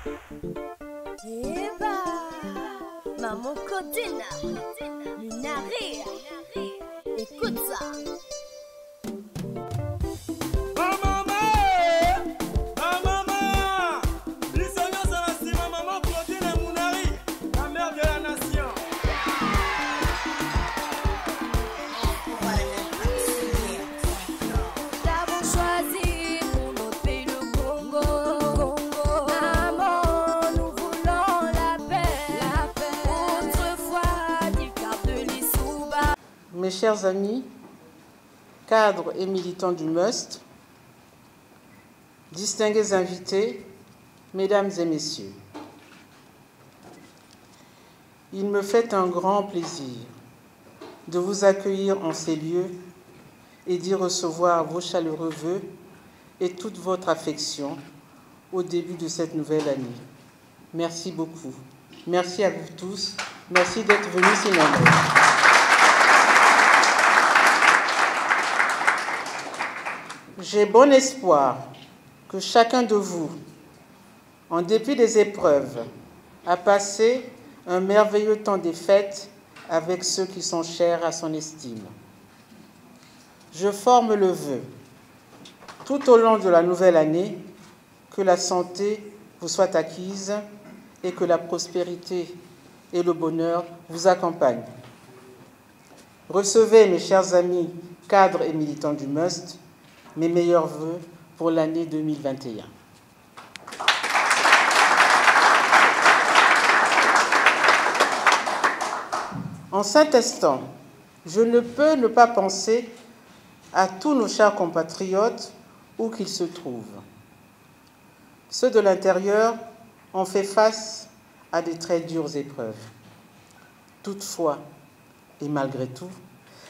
Eba, Maman Codina, Lunaria, écoute ça. Mes chers amis, cadres et militants du MUST, distingués invités, mesdames et messieurs, il me fait un grand plaisir de vous accueillir en ces lieux et d'y recevoir vos chaleureux vœux et toute votre affection au début de cette nouvelle année. Merci beaucoup. Merci à vous tous. Merci d'être venus si nombreux. J'ai bon espoir que chacun de vous, en dépit des épreuves, a passé un merveilleux temps des fêtes avec ceux qui sont chers à son estime. Je forme le vœu, tout au long de la nouvelle année, que la santé vous soit acquise et que la prospérité et le bonheur vous accompagnent. Recevez, mes chers amis, cadres et militants du MUST, mes meilleurs vœux pour l'année 2021. En cet instant, je ne peux ne pas penser à tous nos chers compatriotes où qu'ils se trouvent. Ceux de l'intérieur ont fait face à des très dures épreuves. Toutefois, et malgré tout,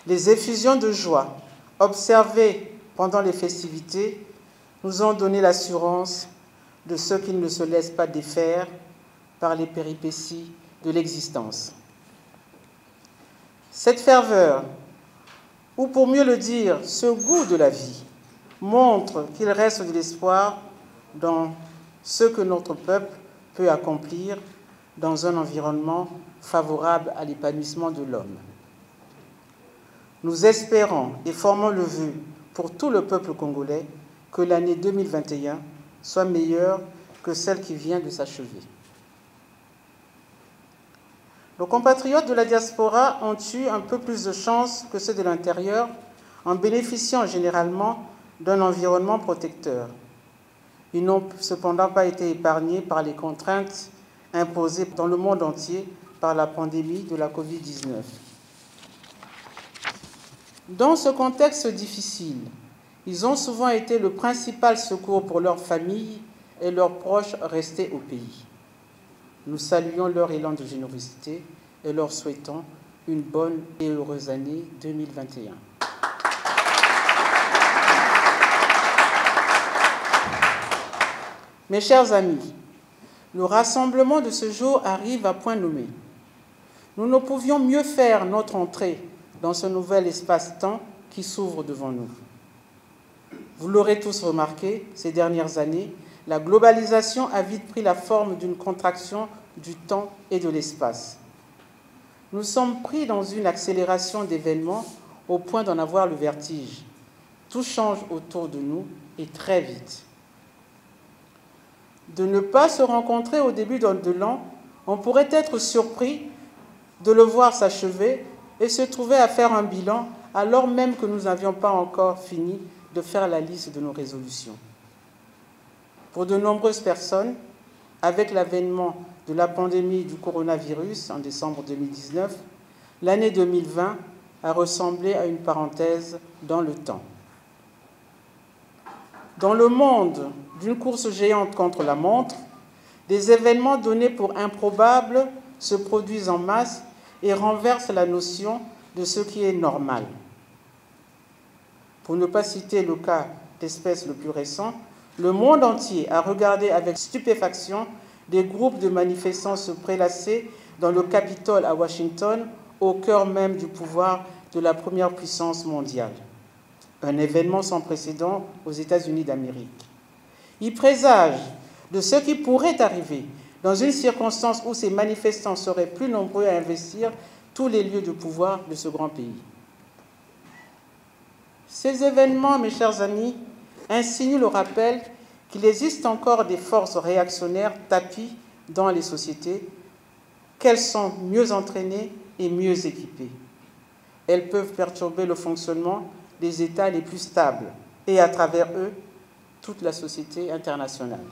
les effusions de joie observées pendant les festivités nous ont donné l'assurance de ce qu'ils ne se laissent pas défaire par les péripéties de l'existence. Cette ferveur, ou pour mieux le dire, ce goût de la vie, montre qu'il reste de l'espoir dans ce que notre peuple peut accomplir dans un environnement favorable à l'épanouissement de l'homme. Nous espérons et formons le vœu pour tout le peuple congolais que l'année 2021 soit meilleure que celle qui vient de s'achever. Nos compatriotes de la diaspora ont eu un peu plus de chance que ceux de l'intérieur en bénéficiant généralement d'un environnement protecteur. Ils n'ont cependant pas été épargnés par les contraintes imposées dans le monde entier par la pandémie de la Covid-19. Dans ce contexte difficile, ils ont souvent été le principal secours pour leurs familles et leurs proches restés au pays. Nous saluons leur élan de générosité et leur souhaitons une bonne et heureuse année 2021. Mes chers amis, le rassemblement de ce jour arrive à point nommé. Nous ne pouvions mieux faire notre entrée dans ce nouvel espace-temps qui s'ouvre devant nous. Vous l'aurez tous remarqué, ces dernières années, la globalisation a vite pris la forme d'une contraction du temps et de l'espace. Nous sommes pris dans une accélération d'événements au point d'en avoir le vertige. Tout change autour de nous et très vite. De ne pas se rencontrer au début de l'an, on pourrait être surpris de le voir s'achever et se trouver à faire un bilan alors même que nous n'avions pas encore fini de faire la liste de nos résolutions. Pour de nombreuses personnes, avec l'avènement de la pandémie du coronavirus en décembre 2019, l'année 2020 a ressemblé à une parenthèse dans le temps. Dans le monde d'une course géante contre la montre, des événements donnés pour improbables se produisent en masse et renversent la notion de ce qui est normal. Pour ne pas citer le cas d'espèce le plus récent, le monde entier a regardé avec stupéfaction des groupes de manifestants se prélasser dans le Capitole à Washington, au cœur même du pouvoir de la première puissance mondiale. Un événement sans précédent aux États-Unis d'Amérique. Il présage de ce qui pourrait arriver dans une circonstance où ces manifestants seraient plus nombreux à investir tous les lieux de pouvoir de ce grand pays. Ces événements, mes chers amis, insinuent le rappel qu'il existe encore des forces réactionnaires tapies dans les sociétés, qu'elles sont mieux entraînées et mieux équipées. Elles peuvent perturber le fonctionnement des États les plus stables et, à travers eux, toute la société internationale.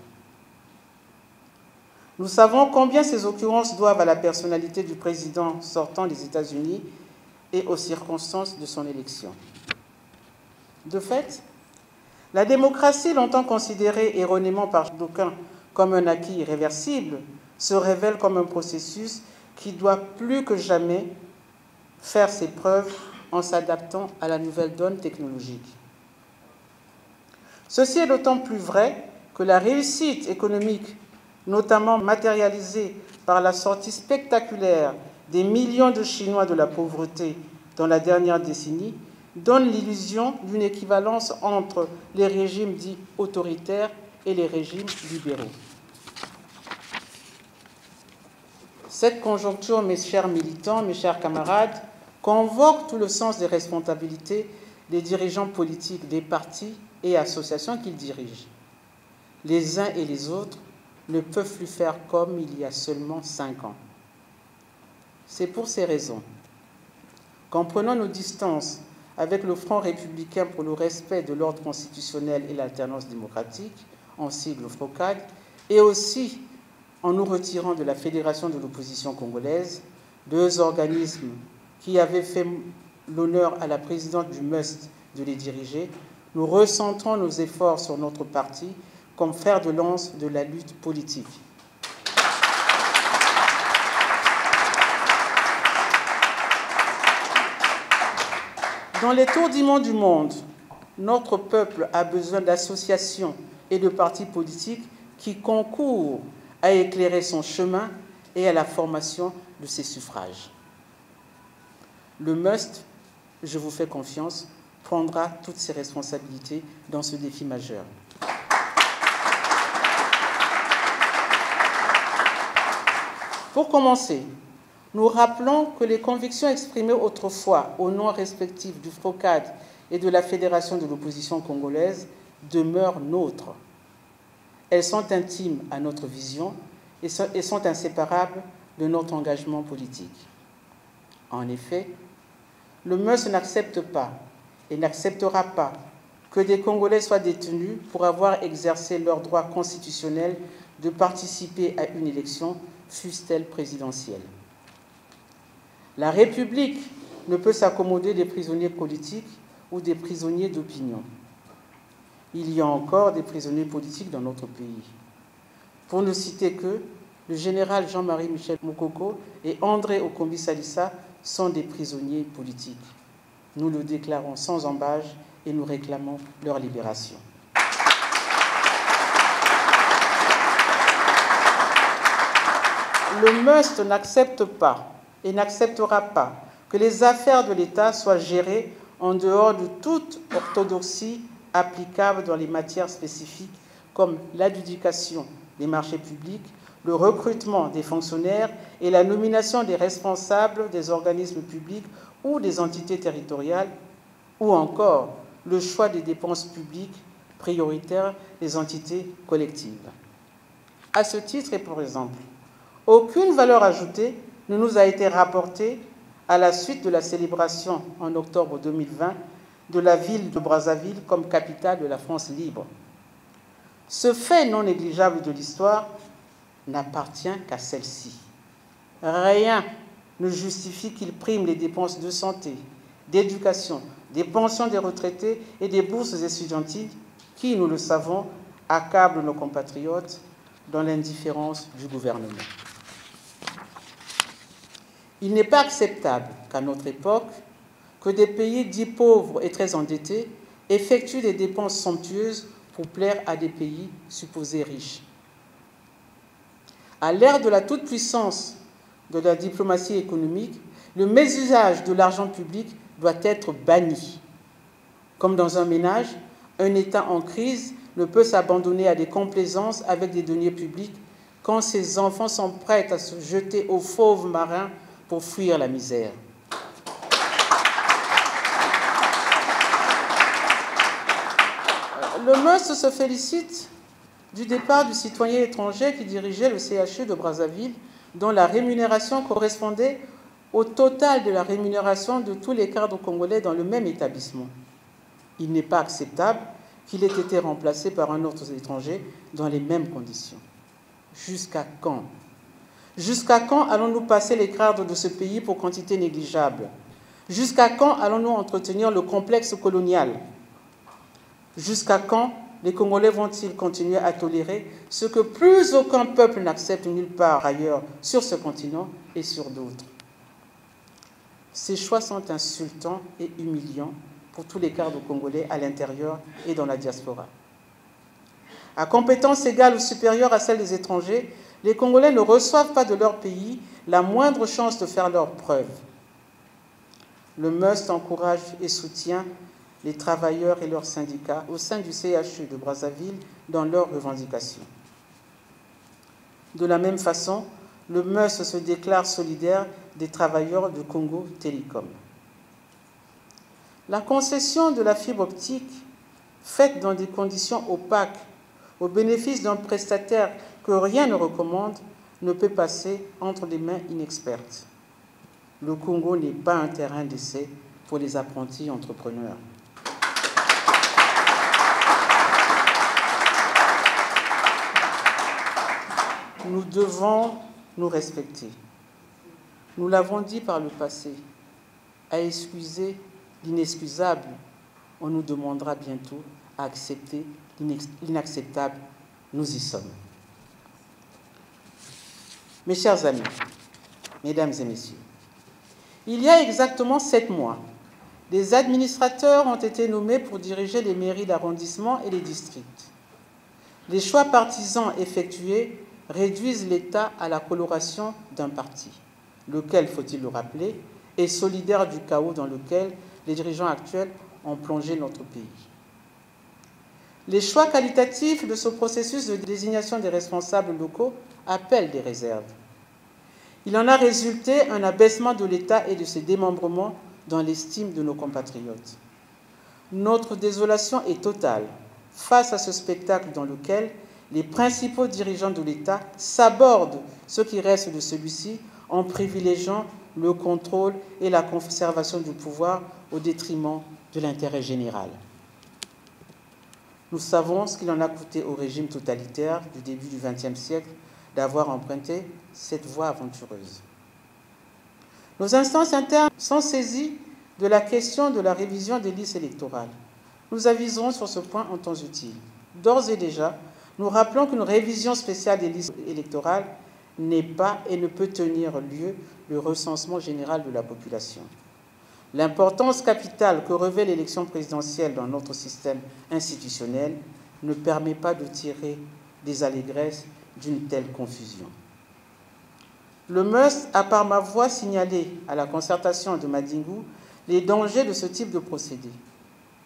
Nous savons combien ces occurrences doivent à la personnalité du président sortant des États-Unis et aux circonstances de son élection. De fait, la démocratie, longtemps considérée erronément par d'aucuns comme un acquis irréversible, se révèle comme un processus qui doit plus que jamais faire ses preuves en s'adaptant à la nouvelle donne technologique. Ceci est d'autant plus vrai que la réussite économique, notamment matérialisée par la sortie spectaculaire des millions de Chinois de la pauvreté dans la dernière décennie, donne l'illusion d'une équivalence entre les régimes dits autoritaires et les régimes libéraux. Cette conjoncture, mes chers militants, mes chers camarades, convoque tout le sens des responsabilités des dirigeants politiques des partis et associations qu'ils dirigent. Les uns et les autres ne peuvent plus faire comme il y a seulement 5 ans. C'est pour ces raisons qu'en prenant nos distances avec le Front républicain pour le respect de l'ordre constitutionnel et l'alternance démocratique, en sigle FROCAD, et aussi en nous retirant de la Fédération de l'opposition congolaise, 2 organismes qui avaient fait l'honneur à la présidente du MUST de les diriger, nous recentrons nos efforts sur notre parti comme fer de lance de la lutte politique. Dans les tourdiments du monde, notre peuple a besoin d'associations et de partis politiques qui concourent à éclairer son chemin et à la formation de ses suffrages. Le MUST, je vous fais confiance, prendra toutes ses responsabilités dans ce défi majeur. Pour commencer, nous rappelons que les convictions exprimées autrefois au nom respectif du FROCAD et de la Fédération de l'opposition congolaise demeurent nôtres. Elles sont intimes à notre vision et sont inséparables de notre engagement politique. En effet, le MUST n'accepte pas et n'acceptera pas que des Congolais soient détenus pour avoir exercé leur droit constitutionnel de participer à une élection, fût-elle présidentielle. La République ne peut s'accommoder des prisonniers politiques ou des prisonniers d'opinion. Il y a encore des prisonniers politiques dans notre pays. Pour ne citer que le général Jean-Marie Michel Moukoko et André Okombi Salissa sont des prisonniers politiques. Nous le déclarons sans ambages et nous réclamons leur libération. Le MUST n'accepte pas et n'acceptera pas que les affaires de l'État soient gérées en dehors de toute orthodoxie applicable dans les matières spécifiques comme l'adjudication des marchés publics, le recrutement des fonctionnaires et la nomination des responsables des organismes publics ou des entités territoriales, ou encore le choix des dépenses publiques prioritaires des entités collectives. À ce titre, et par exemple, aucune valeur ajoutée ne nous a été rapportée à la suite de la célébration en octobre 2020 de la ville de Brazzaville comme capitale de la France libre. Ce fait non négligeable de l'histoire n'appartient qu'à celle-ci. Rien ne justifie qu'il prime les dépenses de santé, d'éducation, des pensions des retraités et des bourses étudiantiles qui, nous le savons, accablent nos compatriotes dans l'indifférence du gouvernement. Il n'est pas acceptable qu'à notre époque, que des pays dits pauvres et très endettés effectuent des dépenses somptueuses pour plaire à des pays supposés riches. À l'ère de la toute-puissance de la diplomatie économique, le mésusage de l'argent public doit être banni. Comme dans un ménage, un État en crise ne peut s'abandonner à des complaisances avec des deniers publics quand ses enfants sont prêts à se jeter aux fauves marins pour fuir la misère. Le MUST se félicite du départ du citoyen étranger qui dirigeait le CHU de Brazzaville, dont la rémunération correspondait au total de la rémunération de tous les cadres congolais dans le même établissement. Il n'est pas acceptable qu'il ait été remplacé par un autre étranger dans les mêmes conditions. Jusqu'à quand? Jusqu'à quand allons-nous passer les cadres de ce pays pour quantité négligeable? Jusqu'à quand allons-nous entretenir le complexe colonial? Jusqu'à quand les Congolais vont-ils continuer à tolérer ce que plus aucun peuple n'accepte nulle part ailleurs sur ce continent et sur d'autres? Ces choix sont insultants et humiliants pour tous les cadres congolais à l'intérieur et dans la diaspora. À compétence égale ou supérieure à celle des étrangers, les Congolais ne reçoivent pas de leur pays la moindre chance de faire leurs preuves. Le MUST encourage et soutient les travailleurs et leurs syndicats au sein du CHU de Brazzaville dans leurs revendications. De la même façon, le MUST se déclare solidaire des travailleurs de Congo Télécom. La concession de la fibre optique, faite dans des conditions opaques, au bénéfice d'un prestataire que rien ne recommande, ne peut passer entre des mains inexpertes. Le Congo n'est pas un terrain d'essai pour les apprentis entrepreneurs. Nous devons nous respecter. Nous l'avons dit par le passé. À excuser l'inexcusable, on nous demandera bientôt à accepter l'inacceptable. Nous y sommes. Mes chers amis, mesdames et messieurs, il y a exactement 7 mois, des administrateurs ont été nommés pour diriger les mairies d'arrondissement et les districts. Les choix partisans effectués réduisent l'État à la coloration d'un parti, lequel, faut-il le rappeler, est solidaire du chaos dans lequel les dirigeants actuels ont plongé notre pays. Les choix qualitatifs de ce processus de désignation des responsables locaux appellent des réserves. Il en a résulté un abaissement de l'État et de ses démembrements dans l'estime de nos compatriotes. Notre désolation est totale face à ce spectacle dans lequel les principaux dirigeants de l'État sabordent ce qui reste de celui-ci en privilégiant le contrôle et la conservation du pouvoir au détriment de l'intérêt général. Nous savons ce qu'il en a coûté au régime totalitaire du début du XXe siècle d'avoir emprunté cette voie aventureuse. Nos instances internes sont saisies de la question de la révision des listes électorales. Nous aviserons sur ce point en temps utile. D'ores et déjà, nous rappelons qu'une révision spéciale des listes électorales n'est pas et ne peut tenir lieu le recensement général de la population. L'importance capitale que revêt l'élection présidentielle dans notre système institutionnel ne permet pas de tirer des allégesses d'une telle confusion. Le MUST a par ma voix signalé à la concertation de Madingou les dangers de ce type de procédé.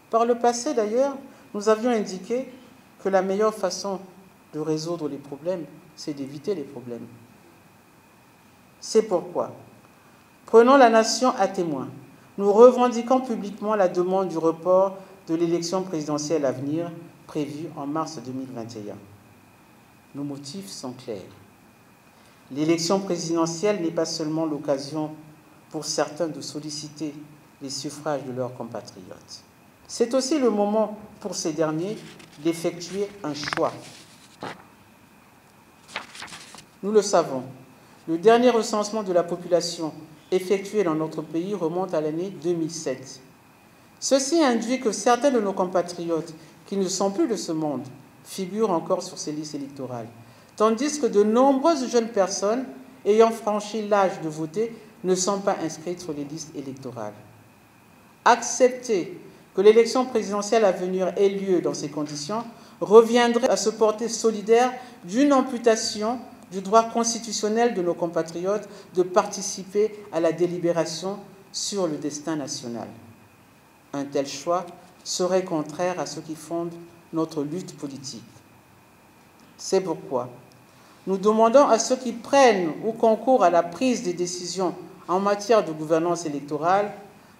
Par le passé d'ailleurs, nous avions indiqué que la meilleure façon de résoudre les problèmes, c'est d'éviter les problèmes. C'est pourquoi, prenons la nation à témoin. Nous revendiquons publiquement la demande du report de l'élection présidentielle à venir, prévue en mars 2021. Nos motifs sont clairs. L'élection présidentielle n'est pas seulement l'occasion pour certains de solliciter les suffrages de leurs compatriotes. C'est aussi le moment pour ces derniers d'effectuer un choix. Nous le savons, le dernier recensement de la population effectué dans notre pays remonte à l'année 2007. Ceci induit que certains de nos compatriotes qui ne sont plus de ce monde figurent encore sur ces listes électorales, tandis que de nombreuses jeunes personnes ayant franchi l'âge de voter ne sont pas inscrites sur les listes électorales. Accepter que l'élection présidentielle à venir ait lieu dans ces conditions reviendrait à se porter solidaire d'une amputation du droit constitutionnel de nos compatriotes de participer à la délibération sur le destin national. Un tel choix serait contraire à ce qui fonde notre lutte politique. C'est pourquoi nous demandons à ceux qui prennent ou concourent à la prise des décisions en matière de gouvernance électorale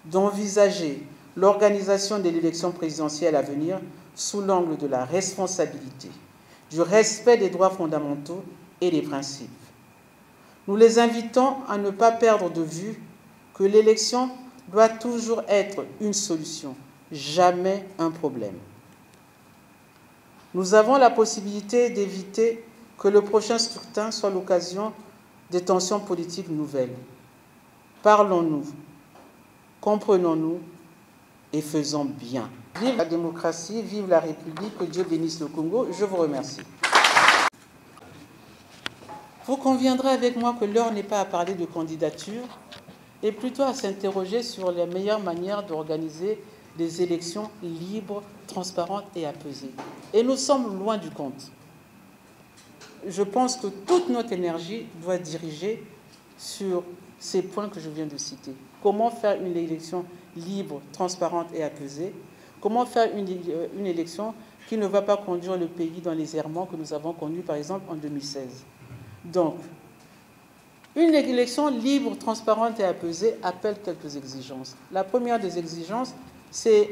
d'envisager l'organisation de l'élection présidentielle à venir sous l'angle de la responsabilité, du respect des droits fondamentaux et des principes. Nous les invitons à ne pas perdre de vue que l'élection doit toujours être une solution, jamais un problème. Nous avons la possibilité d'éviter que le prochain scrutin soit l'occasion de tensions politiques nouvelles. Parlons-nous, comprenons-nous et faisons bien. Vive la démocratie, vive la République, que Dieu bénisse le Congo. Je vous remercie. Vous conviendrez avec moi que l'heure n'est pas à parler de candidature, et plutôt à s'interroger sur la meilleure manière d'organiser des élections libres, transparentes et apaisées. Et nous sommes loin du compte. Je pense que toute notre énergie doit diriger sur ces points que je viens de citer. Comment faire une élection libre, transparente et apaisée? Comment faire une élection qui ne va pas conduire le pays dans les errements que nous avons connus, par exemple, en 2016? Donc, une élection libre, transparente et apaisée appelle quelques exigences. La première des exigences, c'est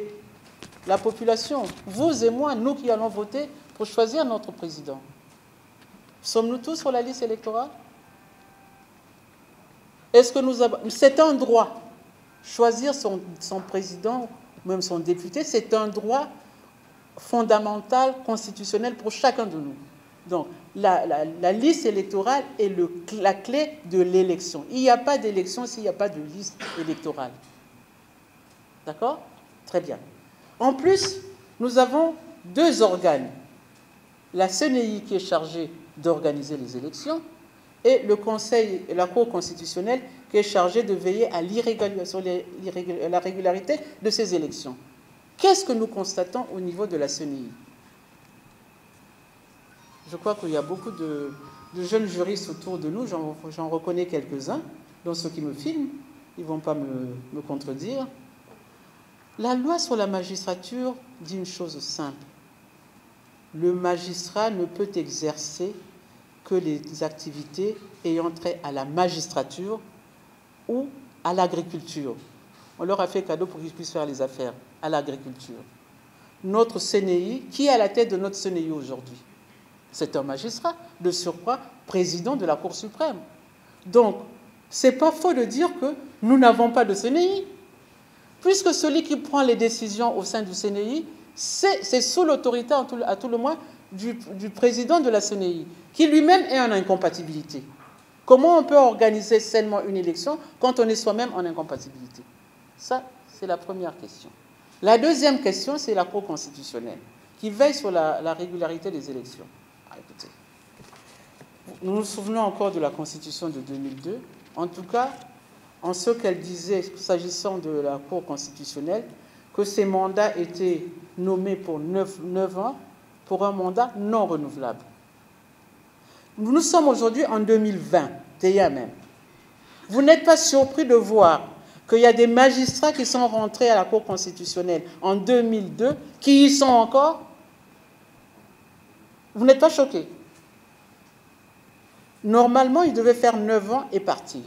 la population, vous et moi, nous qui allons voter pour choisir notre président. Sommes-nous tous sur la liste électorale? Est-ce que c'est un droit. Choisir son président, même son député, c'est un droit fondamental, constitutionnel pour chacun de nous. Donc, la liste électorale est la clé de l'élection. Il n'y a pas d'élection s'il n'y a pas de liste électorale. D'accord? Très bien. En plus, nous avons deux organes. La CNI qui est chargée d'organiser les élections et le Conseil et la Cour constitutionnelle qui est chargée de veiller à la régularité de ces élections. Qu'est-ce que nous constatons au niveau de la CNI? Je crois qu'il y a beaucoup de jeunes juristes autour de nous, j'en reconnais quelques-uns, dont ceux qui me filment, ils ne vont pas me contredire. La loi sur la magistrature dit une chose simple. Le magistrat ne peut exercer que les activités ayant trait à la magistrature ou à l'agriculture. On leur a fait cadeau pour qu'ils puissent faire les affaires à l'agriculture. Notre CNI, qui est à la tête de notre CNI aujourd'hui? C'est un magistrat, de surcroît, président de la Cour suprême. Donc, ce n'est pas faux de dire que nous n'avons pas de CNI, puisque celui qui prend les décisions au sein du CNI, c'est sous l'autorité, à tout le moins, du président de la CNI, qui lui-même est en incompatibilité. Comment on peut organiser sainement une élection quand on est soi-même en incompatibilité? Ça, c'est la première question. La deuxième question, c'est la Cour constitutionnelle, qui veille sur la régularité des élections. Écoutez, nous nous souvenons encore de la Constitution de 2002, en tout cas, en ce qu'elle disait, s'agissant de la Cour constitutionnelle, que ces mandats étaient nommés pour 9 ans, pour un mandat non renouvelable. Nous sommes aujourd'hui en 2021 même. Vous n'êtes pas surpris de voir qu'il y a des magistrats qui sont rentrés à la Cour constitutionnelle en 2002, qui y sont encore? Vous n'êtes pas choqués? Normalement, ils devaient faire 9 ans et partir.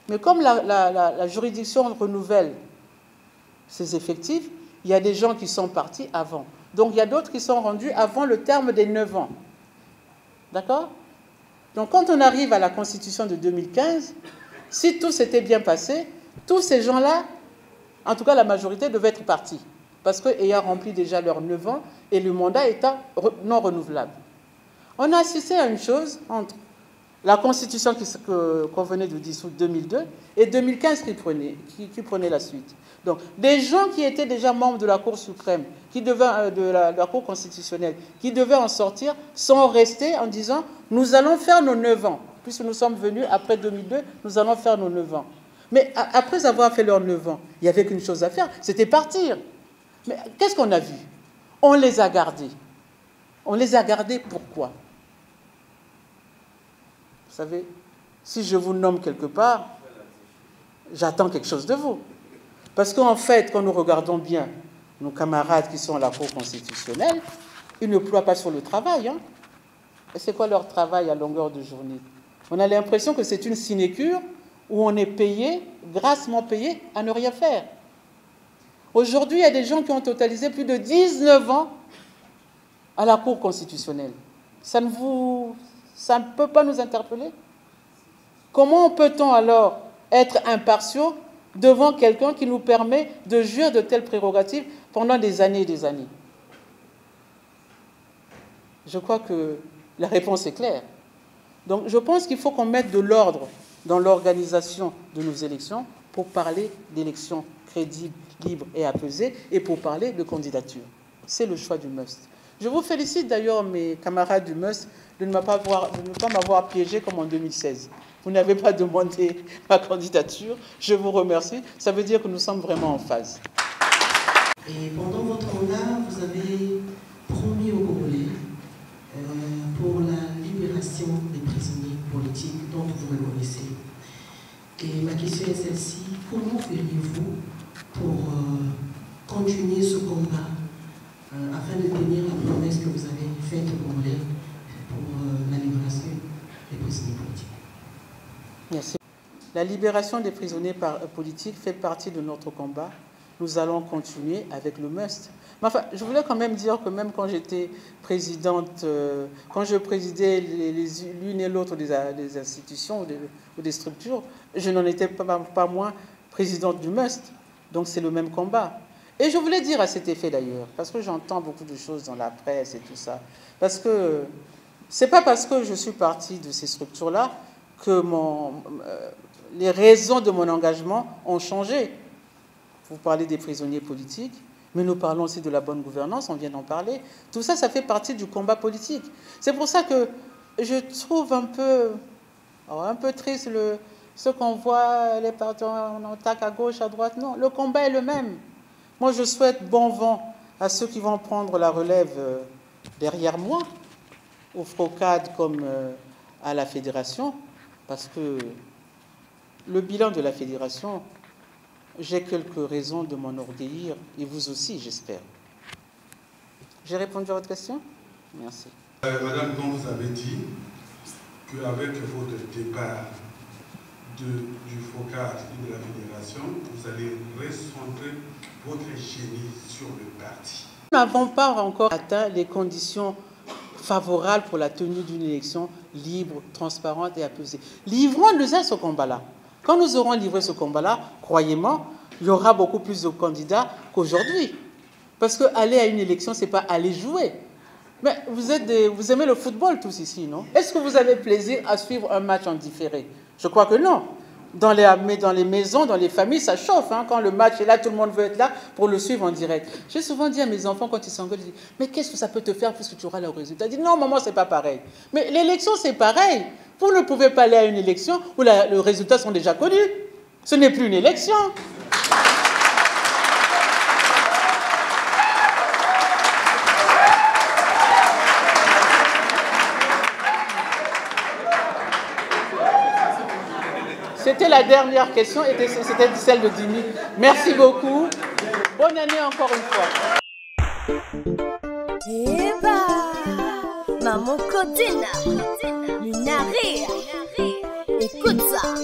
Mais comme la juridiction renouvelle ses effectifs, il y a des gens qui sont partis avant. Donc, il y a d'autres qui sont rendus avant le terme des 9 ans. D'accord? Donc, quand on arrive à la Constitution de 2015, si tout s'était bien passé, tous ces gens-là, en tout cas la majorité, devaient être partis. Parce qu'ayant rempli déjà leurs 9 ans et le mandat étant non renouvelable. On a assisté à une chose entre la Constitution qu'on venait de dissoudre 2002 et 2015 qui prenait la suite. Donc, des gens qui étaient déjà membres de la Cour suprême, de la Cour constitutionnelle, qui devaient en sortir, sont restés en disant « nous allons faire nos 9 ans ». Puisque nous sommes venus après 2002, nous allons faire nos 9 ans. Mais après avoir fait leurs 9 ans, il n'y avait qu'une chose à faire, c'était partir. Mais qu'est-ce qu'on a vu? On les a gardés. On les a gardés pourquoi? Vous savez, si je vous nomme quelque part, j'attends quelque chose de vous. Parce qu'en fait, quand nous regardons bien, nos camarades qui sont à la Cour constitutionnelle, ils ne ploient pas sur le travail. Hein. Et c'est quoi leur travail à longueur de journée? On a l'impression que c'est une sinécure où on est payé, grassement payé, à ne rien faire. Aujourd'hui, il y a des gens qui ont totalisé plus de 19 ans à la Cour constitutionnelle. Ça ne peut pas nous interpeller? Comment peut-on alors être impartiaux devant quelqu'un qui nous permet de jouir de telles prérogatives pendant des années et des années? Je crois que la réponse est claire. Donc je pense qu'il faut qu'on mette de l'ordre dans l'organisation de nos élections pour parler d'élections crédibles, libres et apaisées et pour parler de candidature. C'est le choix du MUST. Je vous félicite d'ailleurs, mes camarades du MUST, de ne pas m'avoir piégé comme en 2016. Vous n'avez pas demandé ma candidature. Je vous remercie. Ça veut dire que nous sommes vraiment en phase. Et pendant votre mandat, vous avez promis aux Congolais pour la libération des prisonniers politiques dont vous reconnaissez. Et ma question est celle-ci. Comment feriez-vous pour continuer ce combat afin de tenir la promesse que vous avez faite aux Congolais pour la libération des prisonniers politiques? Merci. La libération des prisonniers politiques fait partie de notre combat. Nous allons continuer avec le MUST. Mais enfin, je voulais quand même dire que même quand j'étais présidente, quand je présidais l'une et l'autre des institutions ou des structures, je n'en étais pas moins présidente du MUST. Donc c'est le même combat. Et je voulais dire à cet effet d'ailleurs, parce que j'entends beaucoup de choses dans la presse et tout ça, parce que c'est pas parce que je suis partie de ces structures-là que les raisons de mon engagement ont changé. Vous parlez des prisonniers politiques, mais nous parlons aussi de la bonne gouvernance, on vient d'en parler. Tout ça, ça fait partie du combat politique. C'est pour ça que je trouve un peu triste ce qu'on voit, les partis, on attaque à gauche, à droite. Non, le combat est le même. Moi, je souhaite bon vent à ceux qui vont prendre la relève derrière moi, au FROCAD comme à la Fédération, parce que le bilan de la Fédération, j'ai quelques raisons de m'enorgueillir, et vous aussi, j'espère. J'ai répondu à votre question? Merci. Madame, quand vous avez dit qu'avec votre départ du FROCAD et de la Fédération, vous allez recentrer votre génie sur le parti. Nous n'avons pas encore atteint les conditions favorables pour la tenue d'une élection libre, transparente et apaisée. Livrons-nous à ce combat-là. Quand nous aurons livré ce combat-là, croyez-moi, il y aura beaucoup plus de candidats qu'aujourd'hui. Parce qu'aller à une élection, ce n'est pas aller jouer. Mais vous aimez le football tous ici, non? Est-ce que vous avez plaisir à suivre un match en différé? Je crois que non. Dans les maisons, dans les familles, ça chauffe. Hein. Quand le match est là, tout le monde veut être là pour le suivre en direct. J'ai souvent dit à mes enfants, quand ils s'engueulent, je dis, mais qu'est-ce que ça peut te faire puisque tu auras le résultat? Ils disent, non, maman, c'est pas pareil. Mais l'élection, c'est pareil. Vous ne pouvez pas aller à une élection où les résultats sont déjà connus. Ce n'est plus une élection. C'était la dernière question, c'était celle de Dimi. Merci beaucoup. Bonne année encore une fois. Eba, Maman Codina, Lunaria, écoute ça.